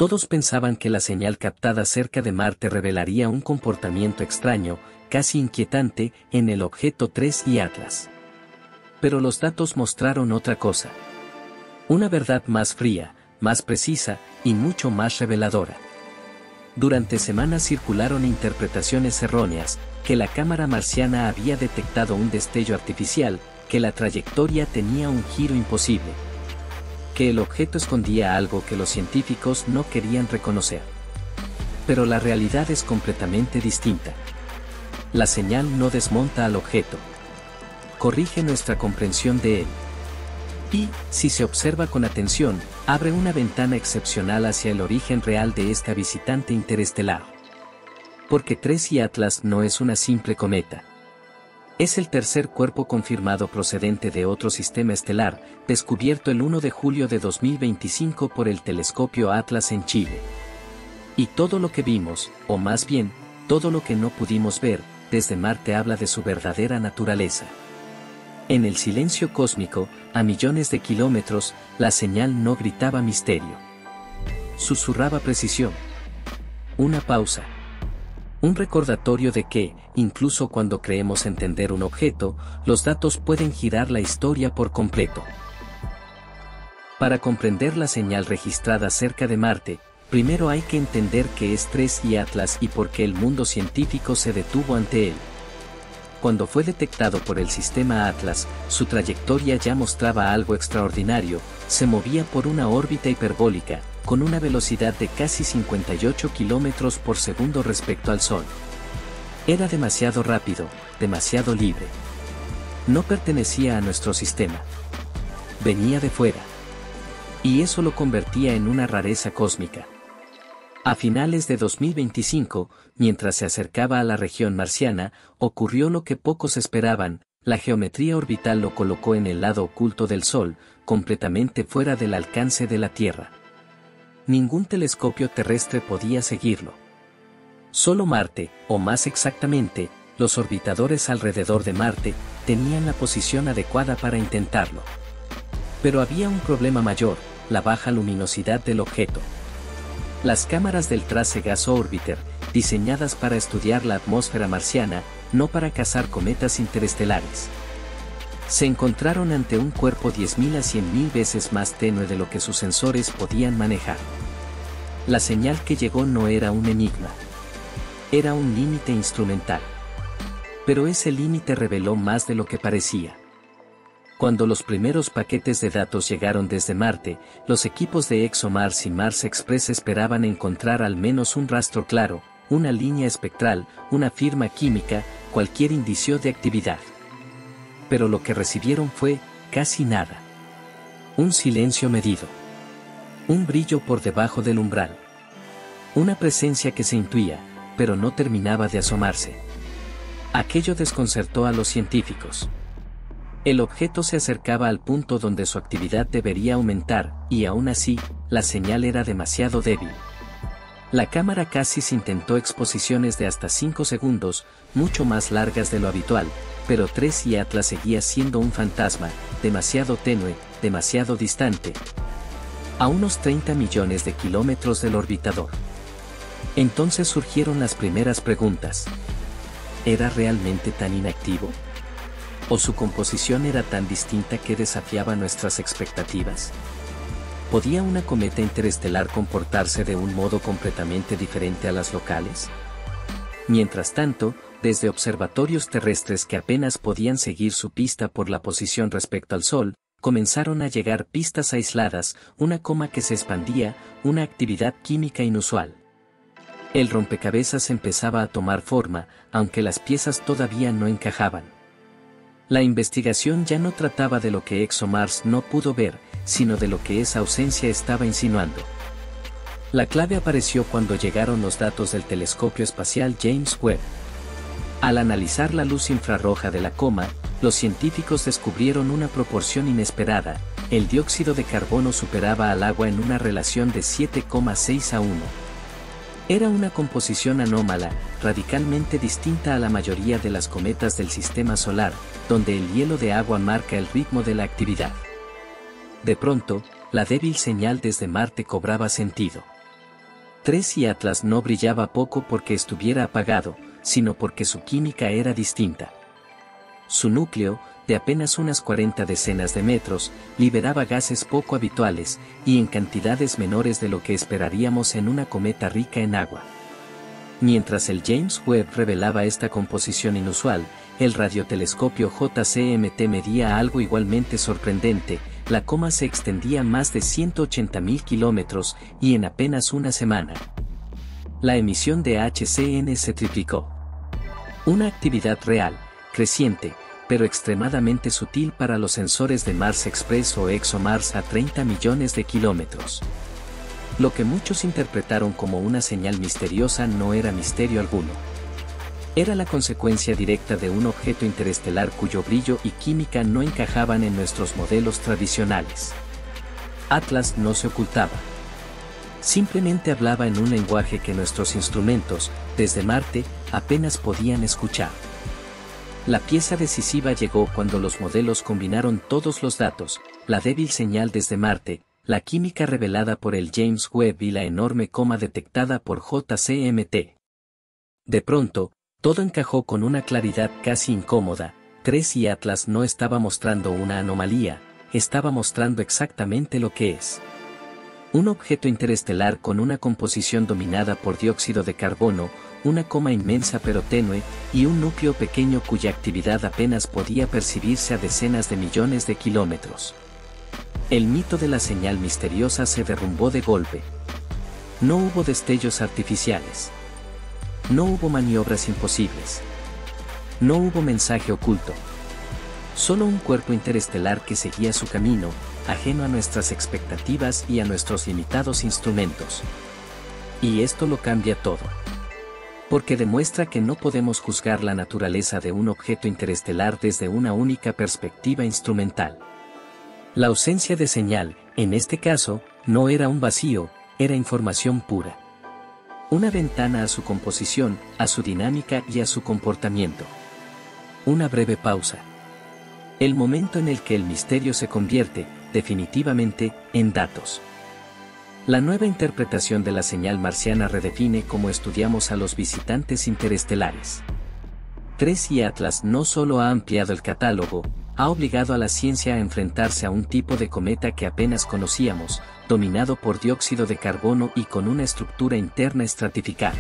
Todos pensaban que la señal captada cerca de Marte revelaría un comportamiento extraño, casi inquietante, en el objeto 3I Atlas. Pero los datos mostraron otra cosa. Una verdad más fría, más precisa, y mucho más reveladora. Durante semanas circularon interpretaciones erróneas, que la cámara marciana había detectado un destello artificial, que la trayectoria tenía un giro imposible, que el objeto escondía algo que los científicos no querían reconocer. Pero la realidad es completamente distinta. La señal no desmonta al objeto. Corrige nuestra comprensión de él. Y, si se observa con atención, abre una ventana excepcional hacia el origen real de esta visitante interestelar. Porque 3I Atlas no es una simple cometa. Es el tercer cuerpo confirmado procedente de otro sistema estelar, descubierto el 1 de julio de 2025 por el telescopio Atlas en Chile. Y todo lo que vimos, o más bien, todo lo que no pudimos ver, desde Marte habla de su verdadera naturaleza. En el silencio cósmico, a millones de kilómetros, la señal no gritaba misterio. Susurraba precisión. Una pausa. Un recordatorio de que, incluso cuando creemos entender un objeto, los datos pueden girar la historia por completo. Para comprender la señal registrada cerca de Marte, primero hay que entender qué es 3I Atlas y por qué el mundo científico se detuvo ante él. Cuando fue detectado por el sistema Atlas, su trayectoria ya mostraba algo extraordinario, se movía por una órbita hiperbólica, con una velocidad de casi 58 kilómetros por segundo respecto al Sol. Era demasiado rápido, demasiado libre. No pertenecía a nuestro sistema. Venía de fuera. Y eso lo convertía en una rareza cósmica. A finales de 2025, mientras se acercaba a la región marciana, ocurrió lo que pocos esperaban, la geometría orbital lo colocó en el lado oculto del Sol, completamente fuera del alcance de la Tierra. Ningún telescopio terrestre podía seguirlo. Solo Marte, o más exactamente, los orbitadores alrededor de Marte, tenían la posición adecuada para intentarlo. Pero había un problema mayor, la baja luminosidad del objeto. Las cámaras del Trace Gas Orbiter, diseñadas para estudiar la atmósfera marciana, no para cazar cometas interestelares, se encontraron ante un cuerpo 10.000 a 100.000 veces más tenue de lo que sus sensores podían manejar. La señal que llegó no era un enigma. Era un límite instrumental. Pero ese límite reveló más de lo que parecía. Cuando los primeros paquetes de datos llegaron desde Marte, los equipos de ExoMars y Mars Express esperaban encontrar al menos un rastro claro, una línea espectral, una firma química, cualquier indicio de actividad. Pero lo que recibieron fue, casi nada. Un silencio medido. Un brillo por debajo del umbral. Una presencia que se intuía, pero no terminaba de asomarse. Aquello desconcertó a los científicos. El objeto se acercaba al punto donde su actividad debería aumentar, y aún así, la señal era demasiado débil. La cámara Cassis intentó exposiciones de hasta 5 segundos, mucho más largas de lo habitual, pero 3I Atlas seguía siendo un fantasma, demasiado tenue, demasiado distante. A unos 30 millones de kilómetros del orbitador. Entonces surgieron las primeras preguntas. ¿Era realmente tan inactivo? ¿O su composición era tan distinta que desafiaba nuestras expectativas? ¿Podía una cometa interestelar comportarse de un modo completamente diferente a las locales? Mientras tanto, desde observatorios terrestres que apenas podían seguir su pista por la posición respecto al Sol, comenzaron a llegar pistas aisladas, una coma que se expandía, una actividad química inusual. El rompecabezas empezaba a tomar forma, aunque las piezas todavía no encajaban. La investigación ya no trataba de lo que ExoMars no pudo ver, sino de lo que esa ausencia estaba insinuando. La clave apareció cuando llegaron los datos del telescopio espacial James Webb. Al analizar la luz infrarroja de la coma, los científicos descubrieron una proporción inesperada: el dióxido de carbono superaba al agua en una relación de 7,6 a 1. Era una composición anómala, radicalmente distinta a la mayoría de las cometas del sistema solar, donde el hielo de agua marca el ritmo de la actividad. De pronto, la débil señal desde Marte cobraba sentido. 3 y Atlas no brillaba poco porque estuviera apagado, sino porque su química era distinta. Su núcleo, de apenas unas 40 decenas de metros, liberaba gases poco habituales, y en cantidades menores de lo que esperaríamos en una cometa rica en agua. Mientras el James Webb revelaba esta composición inusual, el radiotelescopio JCMT medía algo igualmente sorprendente. La coma se extendía más de 180.000 kilómetros, y en apenas una semana, la emisión de HCN se triplicó. Una actividad real, creciente, pero extremadamente sutil para los sensores de Mars Express o ExoMars a 30 millones de kilómetros. Lo que muchos interpretaron como una señal misteriosa no era misterio alguno. Era la consecuencia directa de un objeto interestelar cuyo brillo y química no encajaban en nuestros modelos tradicionales. Atlas no se ocultaba. Simplemente hablaba en un lenguaje que nuestros instrumentos, desde Marte, apenas podían escuchar. La pieza decisiva llegó cuando los modelos combinaron todos los datos, la débil señal desde Marte, la química revelada por el James Webb y la enorme coma detectada por JCMT. De pronto, todo encajó con una claridad casi incómoda. 3 y Atlas no estaba mostrando una anomalía, estaba mostrando exactamente lo que es. Un objeto interestelar con una composición dominada por dióxido de carbono, una coma inmensa pero tenue, y un núcleo pequeño cuya actividad apenas podía percibirse a decenas de millones de kilómetros. El mito de la señal misteriosa se derrumbó de golpe. No hubo destellos artificiales. No hubo maniobras imposibles. No hubo mensaje oculto. Solo un cuerpo interestelar que seguía su camino, ajeno a nuestras expectativas y a nuestros limitados instrumentos. Y esto lo cambia todo. Porque demuestra que no podemos juzgar la naturaleza de un objeto interestelar desde una única perspectiva instrumental. La ausencia de señal, en este caso, no era un vacío, era información pura. Una ventana a su composición, a su dinámica y a su comportamiento. Una breve pausa. El momento en el que el misterio se convierte, definitivamente, en datos. La nueva interpretación de la señal marciana redefine cómo estudiamos a los visitantes interestelares. 3 y Atlas no solo ha ampliado el catálogo, ha obligado a la ciencia a enfrentarse a un tipo de cometa que apenas conocíamos, dominado por dióxido de carbono y con una estructura interna estratificada.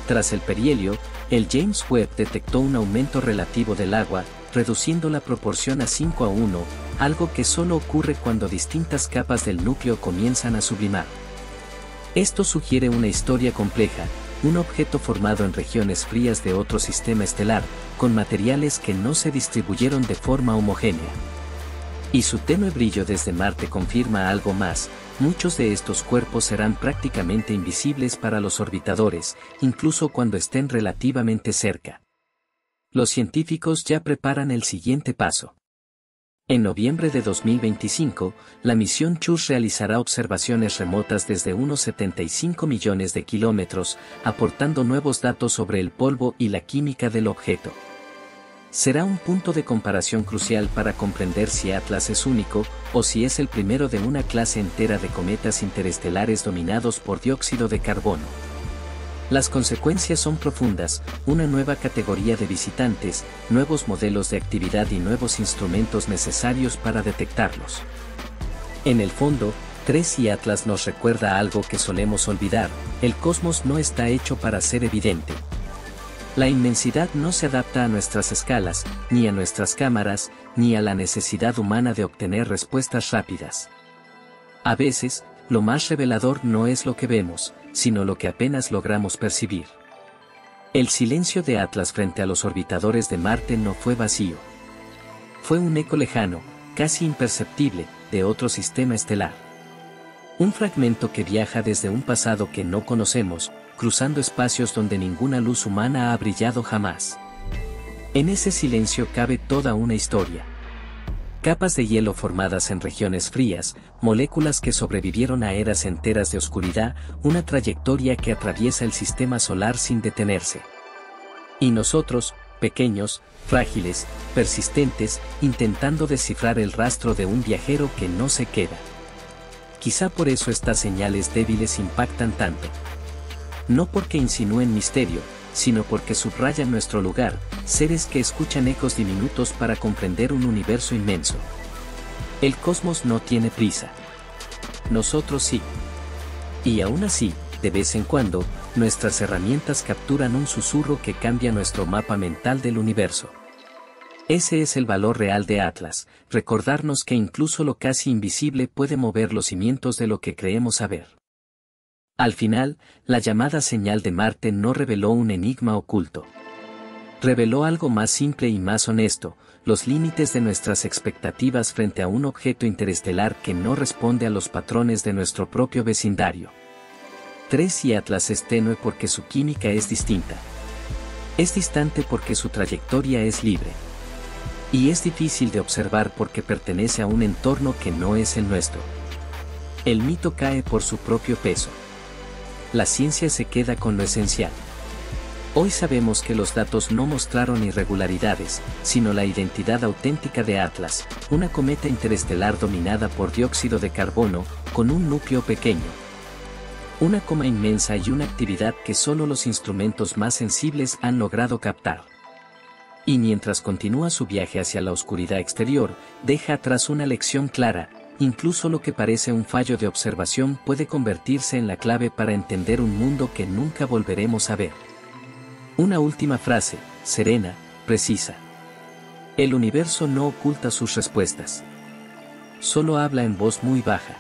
Tras el perihelio, el James Webb detectó un aumento relativo del agua, reduciendo la proporción a 5:1, algo que solo ocurre cuando distintas capas del núcleo comienzan a sublimar. Esto sugiere una historia compleja, un objeto formado en regiones frías de otro sistema estelar, con materiales que no se distribuyeron de forma homogénea. Y su tenue brillo desde Marte confirma algo más: muchos de estos cuerpos serán prácticamente invisibles para los orbitadores, incluso cuando estén relativamente cerca. Los científicos ya preparan el siguiente paso. En noviembre de 2025, la misión CHUS realizará observaciones remotas desde unos 75 millones de kilómetros, aportando nuevos datos sobre el polvo y la química del objeto. Será un punto de comparación crucial para comprender si Atlas es único, o si es el primero de una clase entera de cometas interestelares dominados por dióxido de carbono. Las consecuencias son profundas: una nueva categoría de visitantes, nuevos modelos de actividad y nuevos instrumentos necesarios para detectarlos. En el fondo, 3 y Atlas nos recuerda algo que solemos olvidar: el cosmos no está hecho para ser evidente. La inmensidad no se adapta a nuestras escalas, ni a nuestras cámaras, ni a la necesidad humana de obtener respuestas rápidas. A veces, lo más revelador no es lo que vemos, sino lo que apenas logramos percibir. El silencio de Atlas frente a los orbitadores de Marte no fue vacío. Fue un eco lejano, casi imperceptible, de otro sistema estelar. Un fragmento que viaja desde un pasado que no conocemos, cruzando espacios donde ninguna luz humana ha brillado jamás. En ese silencio cabe toda una historia. Capas de hielo formadas en regiones frías, moléculas que sobrevivieron a eras enteras de oscuridad, una trayectoria que atraviesa el sistema solar sin detenerse. Y nosotros, pequeños, frágiles, persistentes, intentando descifrar el rastro de un viajero que no se queda. Quizá por eso estas señales débiles impactan tanto. No porque insinúen misterio, sino porque subrayan nuestro lugar, seres que escuchan ecos diminutos para comprender un universo inmenso. El cosmos no tiene prisa. Nosotros sí. Y aún así, de vez en cuando, nuestras herramientas capturan un susurro que cambia nuestro mapa mental del universo. Ese es el valor real de Atlas, recordarnos que incluso lo casi invisible puede mover los cimientos de lo que creemos saber. Al final, la llamada señal de Marte no reveló un enigma oculto. Reveló algo más simple y más honesto, los límites de nuestras expectativas frente a un objeto interestelar que no responde a los patrones de nuestro propio vecindario. 3 y Atlas es tenue porque su química es distinta. Es distante porque su trayectoria es libre. Y es difícil de observar porque pertenece a un entorno que no es el nuestro. El mito cae por su propio peso. La ciencia se queda con lo esencial. Hoy sabemos que los datos no mostraron irregularidades, sino la identidad auténtica de Atlas, una cometa interestelar dominada por dióxido de carbono, con un núcleo pequeño. Una coma inmensa y una actividad que solo los instrumentos más sensibles han logrado captar. Y mientras continúa su viaje hacia la oscuridad exterior, deja atrás una lección clara: incluso lo que parece un fallo de observación puede convertirse en la clave para entender un mundo que nunca volveremos a ver. Una última frase, serena, precisa. El universo no oculta sus respuestas. Solo habla en voz muy baja.